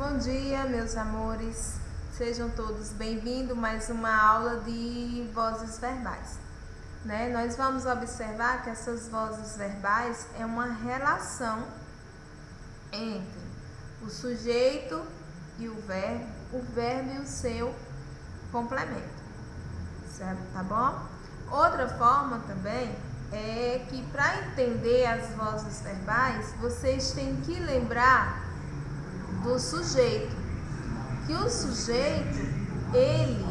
Bom dia, meus amores. Sejam todos bem-vindos a mais uma aula de vozes verbais. Nós vamos observar que essas vozes verbais é uma relação entre o sujeito e o verbo e o seu complemento, certo? Tá bom? Outra forma também é que para entender as vozes verbais, vocês têm que lembrar do sujeito, que o sujeito, ele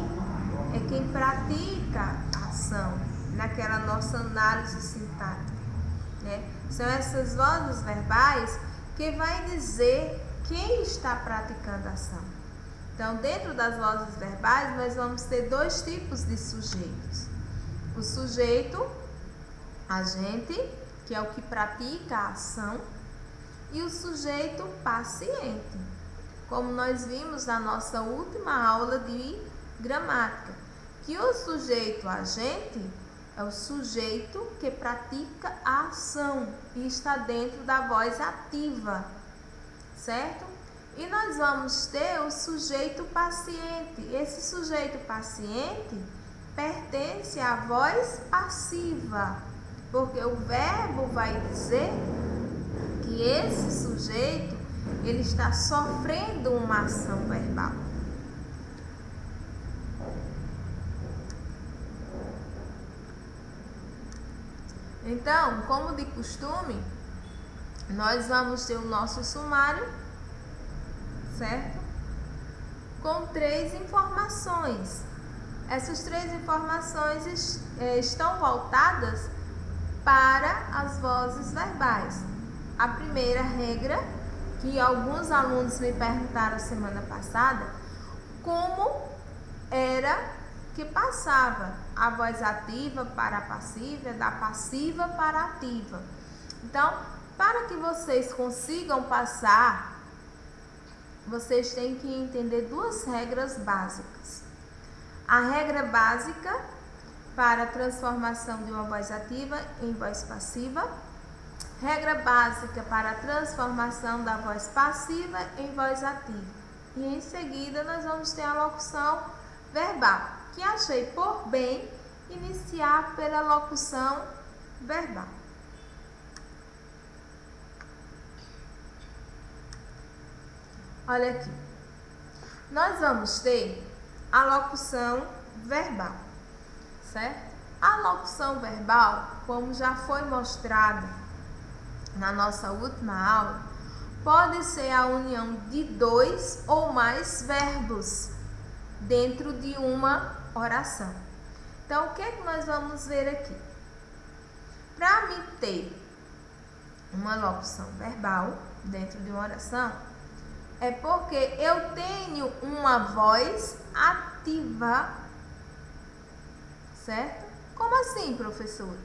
é quem pratica a ação naquela nossa análise sintática, São essas vozes verbais que vai dizer quem está praticando a ação. Então, dentro das vozes verbais, nós vamos ter dois tipos de sujeitos. O sujeito, agente, que é o que pratica a ação, e o sujeito paciente, como nós vimos na nossa última aula de gramática, que o sujeito agente é o sujeito que pratica a ação e está dentro da voz ativa, certo? E nós vamos ter o sujeito paciente. Esse sujeito paciente pertence à voz passiva, porque o verbo vai dizer que esse sujeito, ele está sofrendo uma ação verbal. Então, como de costume, nós vamos ter o nosso sumário, certo? Com 3 informações. Essas 3 informações estão voltadas para as vozes verbais. A primeira regra, que alguns alunos me perguntaram semana passada, como era que passava a voz ativa para a passiva, da passiva para a ativa. Então, para que vocês consigam passar, vocês têm que entender 2 regras básicas. A regra básica para a transformação de uma voz ativa em voz passiva. Regra básica para a transformação da voz passiva em voz ativa. E em seguida nós vamos ter a locução verbal, que achei por bem iniciar pela locução verbal. Olha aqui. Nós vamos ter a locução verbal, certo? A locução verbal, como já foi mostrado na nossa última aula, pode ser a união de 2 ou mais verbos dentro de uma oração. Então, o que é que nós vamos ver aqui? Para me ter uma locução verbal dentro de uma oração, é porque eu tenho uma voz ativa, certo? Como assim, professora?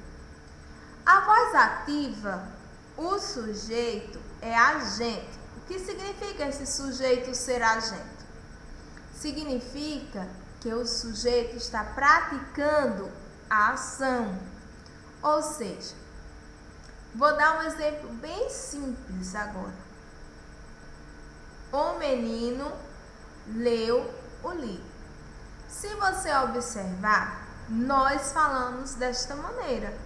A voz ativa, o sujeito é agente. O que significa esse sujeito ser agente? Significa que o sujeito está praticando a ação. Ou seja, vou dar um exemplo bem simples agora. O menino leu o livro. Se você observar, nós falamos desta maneira.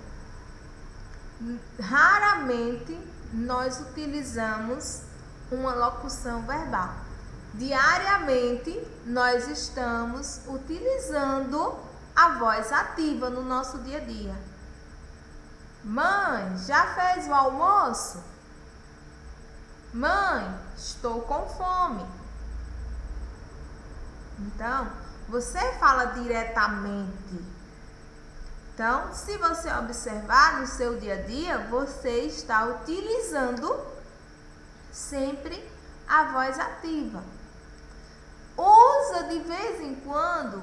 Raramente nós utilizamos uma locução verbal. Diariamente nós estamos utilizando a voz ativa no nosso dia a dia. Mãe, já fez o almoço? Mãe, estou com fome. Então, você fala diretamente. Então, se você observar no seu dia a dia, você está utilizando sempre a voz ativa. Usa de vez em quando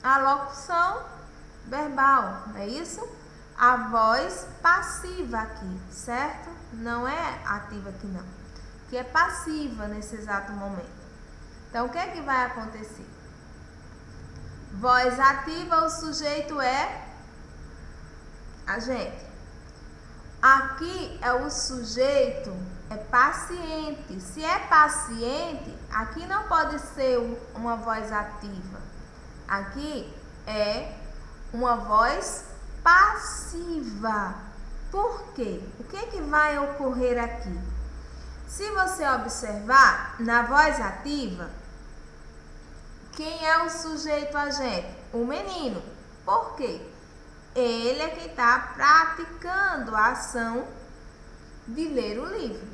a locução verbal, não é isso? A voz passiva aqui, certo? Não é ativa aqui não, que é passiva nesse exato momento. Então, o que é que vai acontecer? Voz ativa, o sujeito é agente. Aqui é o sujeito É paciente. Se é paciente, aqui não pode ser uma voz ativa. Aqui é uma voz passiva. Por quê? O que vai ocorrer aqui? Se você observar, na voz ativa, quem é o sujeito agente? O menino. Por quê? Ele é quem está praticando a ação de ler o livro.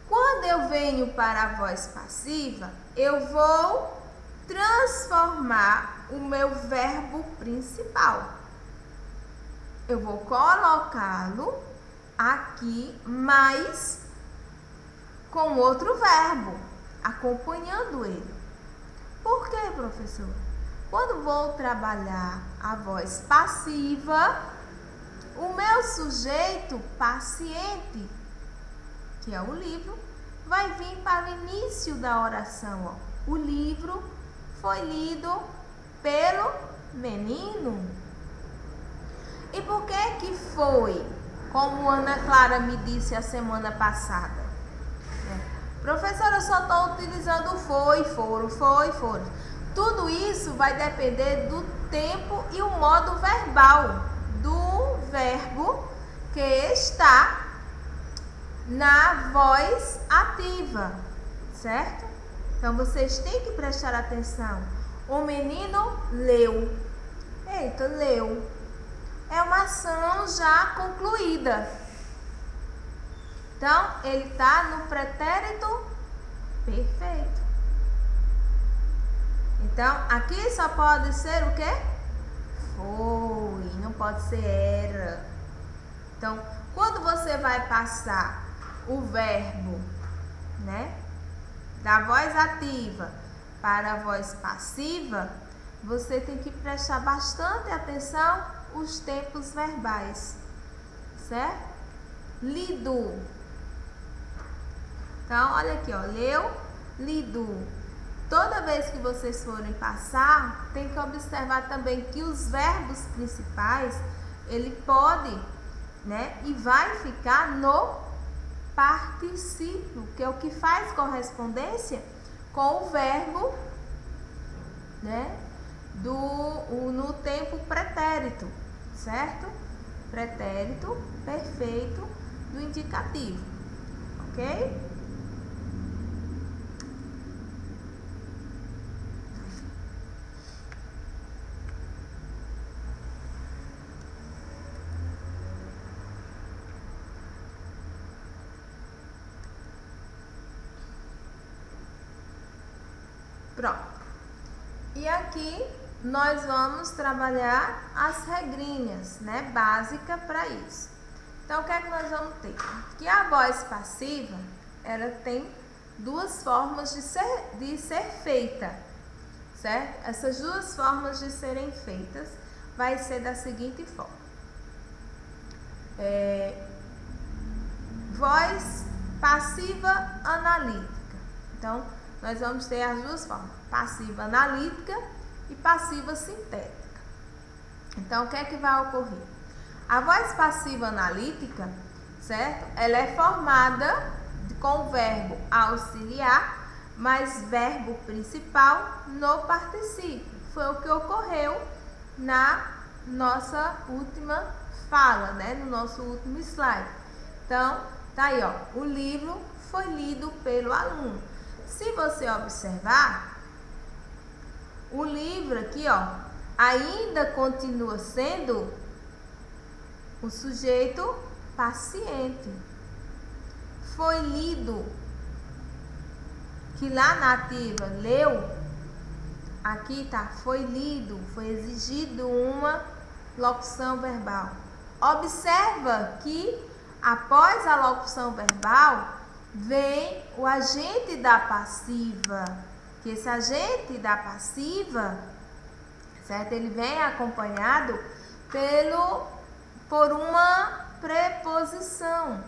Quando eu venho para a voz passiva, eu vou transformar o meu verbo principal. Eu vou colocá-lo aqui, mas com outro verbo, acompanhando ele. Por quê, professor? Quando vou trabalhar a voz passiva, o meu sujeito paciente, que é o livro, vai vir para o início da oração. Ó. O livro foi lido pelo menino. E por que foi? Como Ana Clara me disse a semana passada. Professora, eu só estou utilizando foi, foram. Tudo isso vai depender do tempo e o modo verbal do verbo que está na voz ativa, certo? Então, vocês têm que prestar atenção. O menino leu. Eita, leu. É uma ação já concluída. Então, ele está no pretérito perfeito. Então, aqui só pode ser o quê? Foi, não pode ser era. Então, quando você vai passar o verbo, né, da voz ativa para a voz passiva, você tem que prestar bastante atenção os tempos verbais, certo? Lido. Então, olha aqui, ó, leu, lido. Toda vez que vocês forem passar, tem que observar também que os verbos principais, ele pode, né, e vai ficar no particípio, que é o que faz correspondência com o verbo, né, no tempo pretérito, certo? Pretérito perfeito do indicativo, ok? Pronto. E aqui nós vamos trabalhar as regrinhas, né, básicas para isso. Então, o que é que nós vamos ter? Que a voz passiva, ela tem duas formas de ser feita, certo? Essas duas formas de serem feitas vai ser da seguinte forma. Voz passiva analítica. Então, nós vamos ter as duas formas, passiva analítica e passiva sintética. Então, o que é que vai ocorrer? A voz passiva analítica, certo? Ela é formada com o verbo auxiliar, mais verbo principal no particípio. Foi o que ocorreu na nossa última fala, né? No nosso último slide. Então, tá aí, ó. O livro foi lido pelo aluno. Se você observar, o livro aqui, ó, ainda continua sendo o sujeito paciente. Foi lido, que lá na ativa leu, aqui tá, foi lido, foi exigido uma locução verbal. Observa que após a locução verbal vem o agente da passiva, que esse agente da passiva, certo? Ele vem acompanhado por uma preposição.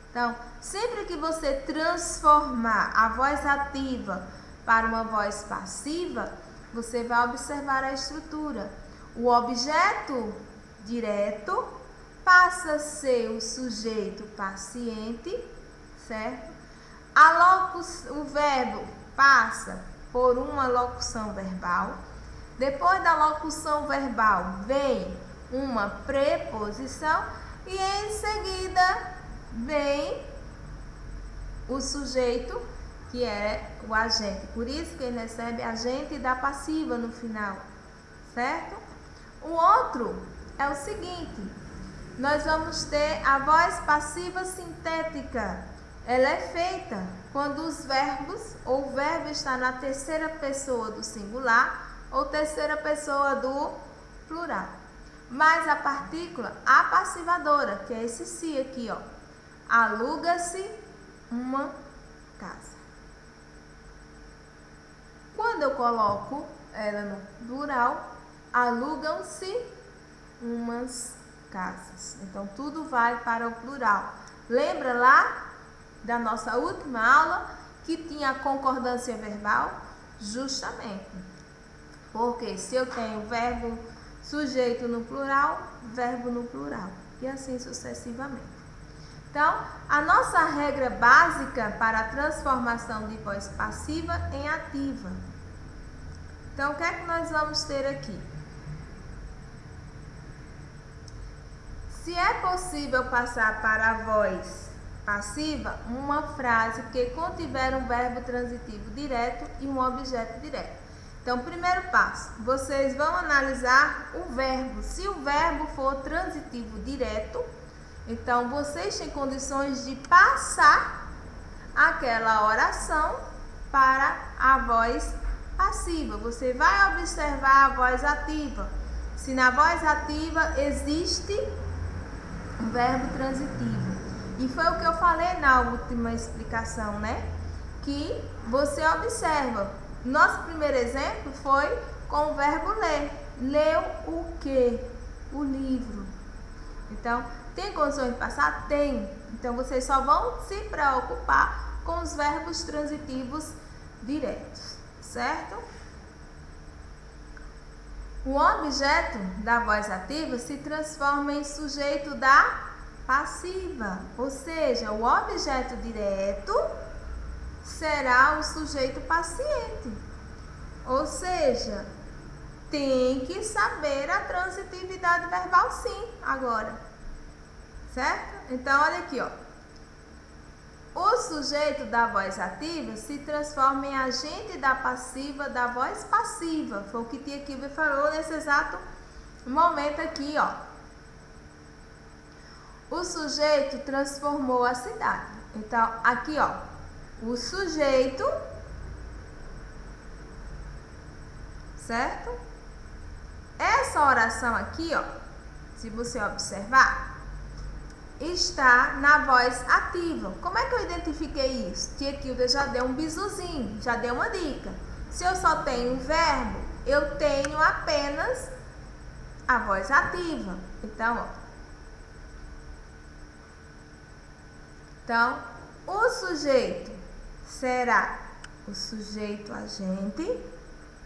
Então, sempre que você transformar a voz ativa para uma voz passiva, você vai observar a estrutura. O objeto direto passa a ser o sujeito paciente, certo? O verbo passa por uma locução verbal. Depois da locução verbal vem uma preposição e em seguida vem o sujeito, que é o agente. Por isso que ele recebe agente da passiva no final, certo? O outro é o seguinte: nós vamos ter a voz passiva sintética. Ela é feita quando os verbos, ou o verbo está na terceira pessoa do singular ou terceira pessoa do plural. Mas a partícula apassivadora, que é esse se aqui, ó. Aluga-se uma casa. Quando eu coloco ela no plural, alugam-se umas casas. Então, tudo vai para o plural. Lembra lá da nossa última aula que tinha a concordância verbal? Justamente. Porque se eu tenho verbo sujeito no plural, verbo no plural. E assim sucessivamente. Então, a nossa regra básica para a transformação de voz passiva em ativa. Então, o que é que nós vamos ter aqui? Se é possível passar para a voz passiva uma frase que contiver um verbo transitivo direto e um objeto direto. Então, primeiro passo, vocês vão analisar o verbo. Se o verbo for transitivo direto, então vocês têm condições de passar aquela oração para a voz passiva. Você vai observar a voz ativa. Se na voz ativa existe um verbo transitivo. E foi o que eu falei na última explicação, né? Que você observa. Nosso primeiro exemplo foi com o verbo ler. Leu o quê? O livro. Então, tem condições de passar? Tem. Então, vocês só vão se preocupar com os verbos transitivos diretos, certo? O objeto da voz ativa se transforma em sujeito da passiva, ou seja, o objeto direto será o sujeito paciente. Ou seja, tem que saber a transitividade verbal sim, agora. Certo? Então, olha aqui, ó. O sujeito da voz ativa se transforma em agente da passiva da voz passiva. Foi o que Tia Kilber falou nesse exato momento aqui, ó. O sujeito transformou a cidade. Então, aqui, ó. O sujeito, certo? Essa oração aqui, ó, se você observar, está na voz ativa. Como é que eu identifiquei isso? Tia Kilda já deu um bisuzinho, já deu uma dica. Se eu só tenho um verbo, eu tenho apenas a voz ativa. Então, ó. Então, o sujeito será o sujeito agente,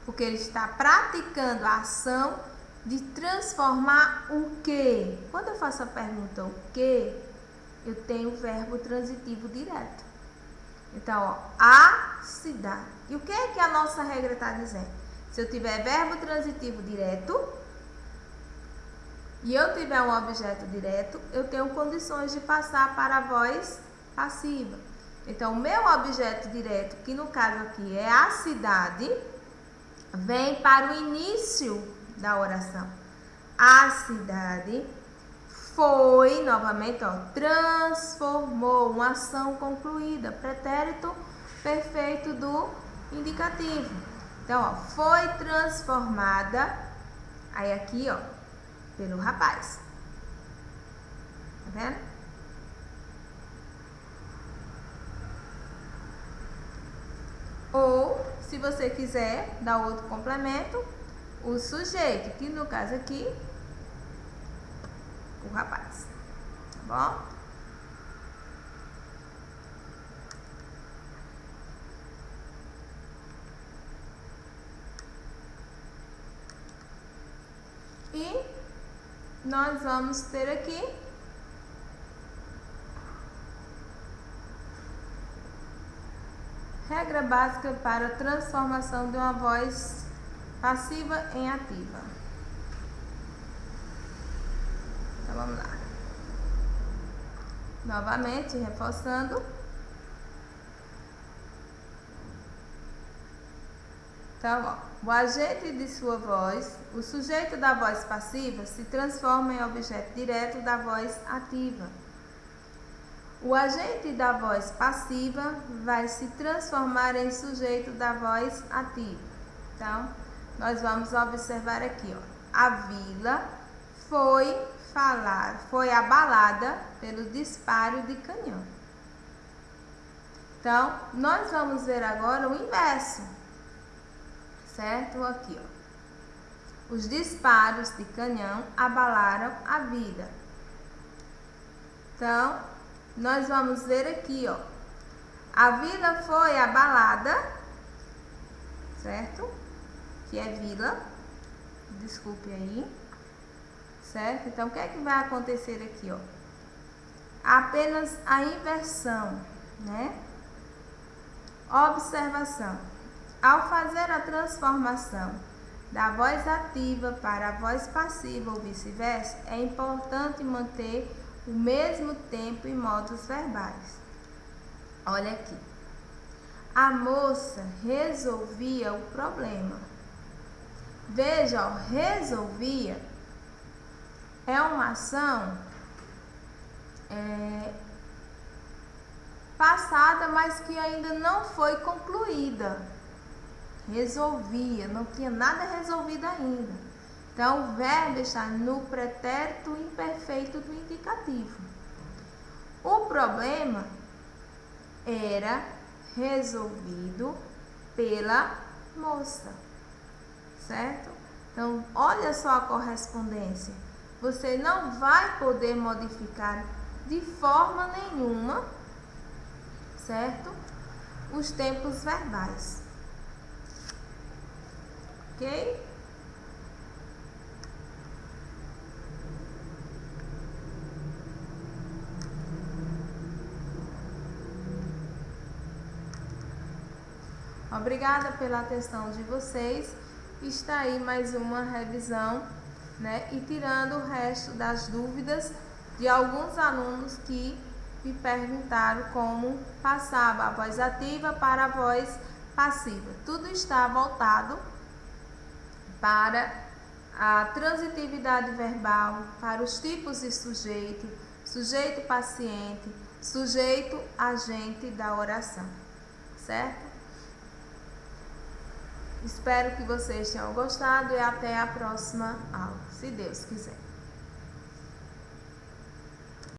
porque ele está praticando a ação de transformar o que. Quando eu faço a pergunta o que, eu tenho o verbo transitivo direto. Então, ó, a cidade. E o que é que a nossa regra está dizendo? Se eu tiver verbo transitivo direto e eu tiver um objeto direto, eu tenho condições de passar para a voz passiva. Então, o meu objeto direto, que no caso aqui é a cidade, vem para o início da oração. A cidade foi, novamente, ó, transformou, uma ação concluída, pretérito perfeito do indicativo. Então, ó, foi transformada, aí aqui, ó, pelo rapaz. Tá vendo? Ou, se você quiser dar outro complemento, o sujeito, que no caso aqui, o rapaz. Tá bom? E nós vamos ter aqui Regra básica para a transformação de uma voz passiva em ativa. Então vamos lá. Novamente, reforçando. Então, ó, o agente de sua voz, o sujeito da voz passiva, se transforma em objeto direto da voz ativa. O agente da voz passiva vai se transformar em sujeito da voz ativa. Então, nós vamos observar aqui, ó. A vila foi abalada pelo disparo de canhão. Então, nós vamos ver agora o inverso, certo? Aqui, ó. Os disparos de canhão abalaram a vila. Então, nós vamos ver aqui, ó. A vila foi abalada, certo? Que é vila. Desculpe aí. Certo? Então, o que é que vai acontecer aqui, ó? Apenas a inversão, né? Observação. Ao fazer a transformação da voz ativa para a voz passiva ou vice-versa, é importante manter o mesmo tempo e modos verbais. Olha aqui. A moça resolvia o problema. Veja, ó, resolvia é uma ação passada, mas que ainda não foi concluída. Resolvia, não tinha nada resolvido ainda. Então, o verbo está no pretérito imperfeito do indicativo. O problema era resolvido pela moça, certo? Então, olha só a correspondência. Você não vai poder modificar de forma nenhuma, certo? Os tempos verbais. Ok? Obrigada pela atenção de vocês. Está aí mais uma revisão, né? E tirando o resto das dúvidas de alguns alunos que me perguntaram como passava a voz ativa para a voz passiva. Tudo está voltado para a transitividade verbal, para os tipos de sujeito, sujeito paciente, sujeito agente da oração, certo? Espero que vocês tenham gostado e até a próxima aula, se Deus quiser.